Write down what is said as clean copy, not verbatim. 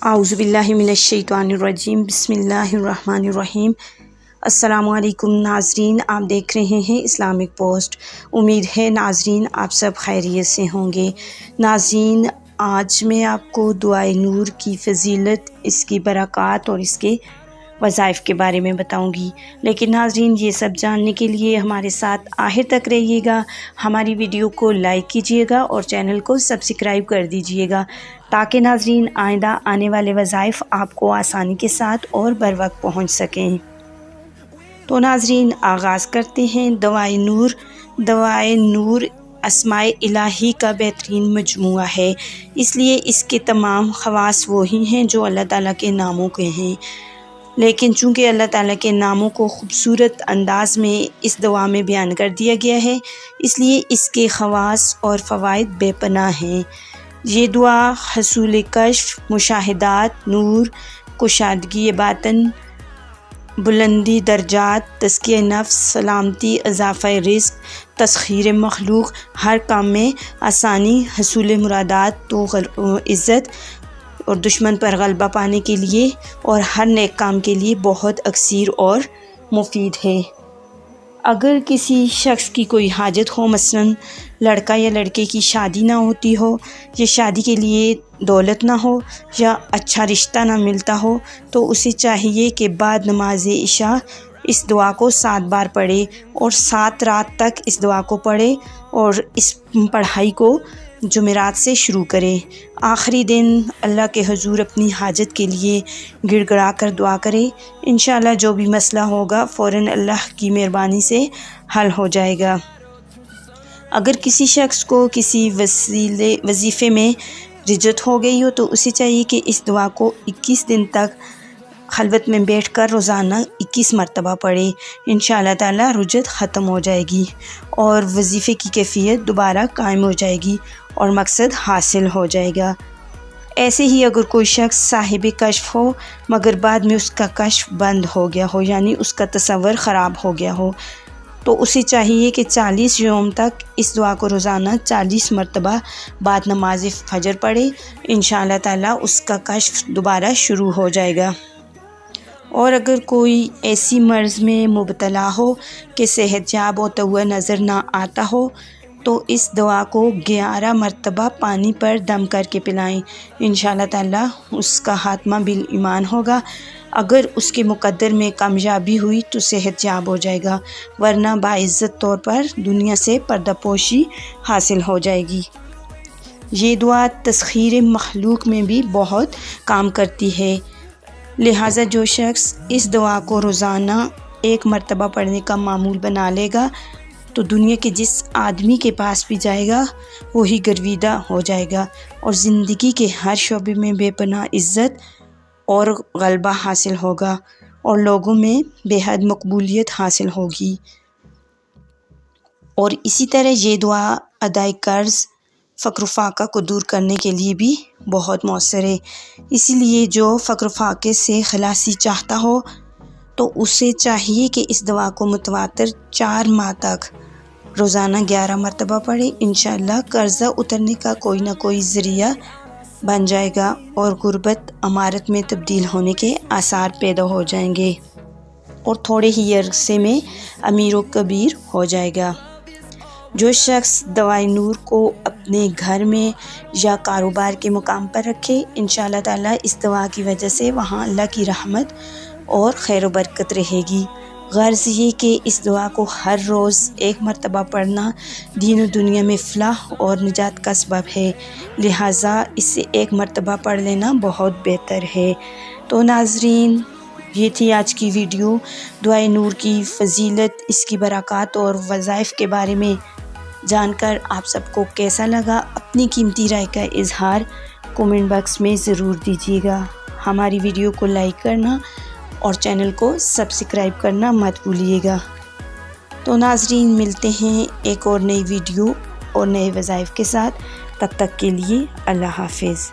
आऊज़ु बिल्लाहि मिनश्शैतानिर्रजीम बिस्मिल्लाहिर्रहमानिर्रहीम। अस्सलामुअलैकुम नाज़रीन, आप देख रहे हैं इस्लामिक पोस्ट। उम्मीद है नाज़रीन आप सब खैरियत से होंगे। नाज़रीन, आज मैं आपको दुआए नूर की फ़ज़ीलत, इसकी बरक़ात और इसके वज़ाइफ़ के बारे में बताऊंगी। लेकिन नाज़रीन, ये सब जानने के लिए हमारे साथ आखिर तक रहिएगा। हमारी वीडियो को लाइक कीजिएगा और चैनल को सब्सक्राइब कर दीजिएगा, ताकि नाज़रीन आइंदा आने वाले वज़ाइफ़ आपको आसानी के साथ और बर वक्त पहुँच सकें। तो नाज़रीन, आगाज़ करते हैं। दुआए नूर। दुआए नूर अस्माए इलाही का बेहतरीन मजमूआ है, इसलिए इसके तमाम ख़वास वही हैं जो अल्लाह ताला के नामों के हैं। लेकिन चूँकि अल्लाह ताला के नामों को खूबसूरत अंदाज़ में इस दुआ में बयान कर दिया गया है, इसलिए इसके ख़वास और फ़वाइद बेपनाह हैं। ये दुआ हसूल कश्फ, मुशाहिदात, नूर, कुशादगी बातन, बुलंदी दर्जात, तज़किया नफ्स, सलामती, इज़ाफ़ा रिज़्क़, तस्ख़ीर मखलूक, हर काम में आसानी, हसूल मुरादात तो इज़्ज़त और दुश्मन पर गलबा पाने के लिए और हर नेक काम के लिए बहुत अक्सीर और मुफीद है। अगर किसी शख्स की कोई हाजत हो, मसलन लड़का या लड़के की शादी ना होती हो, या शादी के लिए दौलत ना हो, या अच्छा रिश्ता ना मिलता हो, तो उसे चाहिए कि बाद नमाज इशा इस दुआ को 7 बार पढ़े और 7 रात तक इस दुआ को पढ़े और इस पढ़ाई को जुमेरात से शुरू करें। आखिरी दिन अल्लाह के हुजूर अपनी हाजत के लिए गिड़गिड़ा कर दुआ करें। इंशाअल्लाह जो भी मसला होगा फ़ौरन अल्लाह की मेहरबानी से हल हो जाएगा। अगर किसी शख्स को किसी वजीफ़े में रिजत हो गई हो, तो उसे चाहिए कि इस दुआ को 21 दिन तक खलवत में बैठकर रोज़ाना 21 मरतबा पढ़े। इंशाअल्लाह ताला रुजत ख़त्म हो जाएगी और वजीफ़े की कैफियत दोबारा कायम हो जाएगी और मकसद हासिल हो जाएगा। ऐसे ही अगर कोई शख्स साहिब कश्फ हो, मगर बाद में उसका कश्फ बंद हो गया हो, यानी उसका तसव्वुर ख़राब हो गया हो, तो उसे चाहिए कि 40 यौम तक इस दुआ को रोज़ाना 40 मरतबा बाद नमाज फजर पढ़े। इंशाअल्लाह ताला उसका कश्फ दोबारा शुरू हो जाएगा। और अगर कोई ऐसी मर्ज़ में मुब्तला हो कि सेहतयाब होता हुआ नज़र ना आता हो, तो इस दुआ को 11 मरतबा पानी पर दम करके पिलाएं। इंशाअल्लाह ताला उसका खात्मा बिल ईमान होगा। अगर उसके मुकद्दर में कामयाबी हुई तो सेहतयाब हो जाएगा, वरना बाइज़्ज़त तौर पर दुनिया से पर्दापोशी हासिल हो जाएगी। ये दुआ तस्ख़ीर मखलूक में भी बहुत काम करती है, लिहाजा जो शख्स इस दुआ को रोज़ाना 1 मरतबा पढ़ने का मामूल बना लेगा, तो दुनिया के जिस आदमी के पास भी जाएगा वही गर्विदा हो जाएगा और ज़िंदगी के हर शोबे में बेपनाह इज़्ज़त और गलबा हासिल होगा और लोगों में बेहद मकबूलियत हासिल होगी। और इसी तरह ये दुआ अदाए कर्ज़, फ़क्र फ़ाक़ा को दूर करने के लिए भी बहुत मौसर है। इसीलिए जो फ़क्र फ़ाक़े से खलासी चाहता हो, तो उसे चाहिए कि इस दुआ को मुतवातिर 4 माह तक रोज़ाना 11 मरतबा पढ़े। इंशाअल्लाह कर्ज़ा उतरने का कोई ना कोई ज़रिया बन जाएगा और गुर्बत अमारत में तब्दील होने के आसार पैदा हो जाएंगे और थोड़े ही अरसे में अमीर व कबीर हो जाएगा। जो शख्स दुआए नूर को अपने घर में या कारोबार के मुकाम पर रखे, इंशाअल्लाह ताला इस दुआ की वजह से वहाँ अल्लाह की रहमत और खैर बरकत रहेगी। गर्ज़ ये कि इस दुआ को हर रोज़ 1 मरतबा पढ़ना दीन और दुनिया में फ़लाह और निजात का सबब है, लिहाजा इससे 1 मरतबा पढ़ लेना बहुत बेहतर है। तो नाज़रीन, ये थी आज की वीडियो दुआए नूर की फ़ज़ीलत, इसकी बरक़ात और वज़ाइफ़ के बारे में जानकर आप सबको कैसा लगा, अपनी कीमती राय का इज़हार कमेंट बॉक्स में ज़रूर दीजिएगा। हमारी वीडियो को लाइक करना और चैनल को सब्सक्राइब करना मत भूलिएगा। तो नाज़रीन, मिलते हैं एक और नई वीडियो और नए वज़ाइफ़ के साथ। तब तक के लिए अल्लाह हाफ़िज़।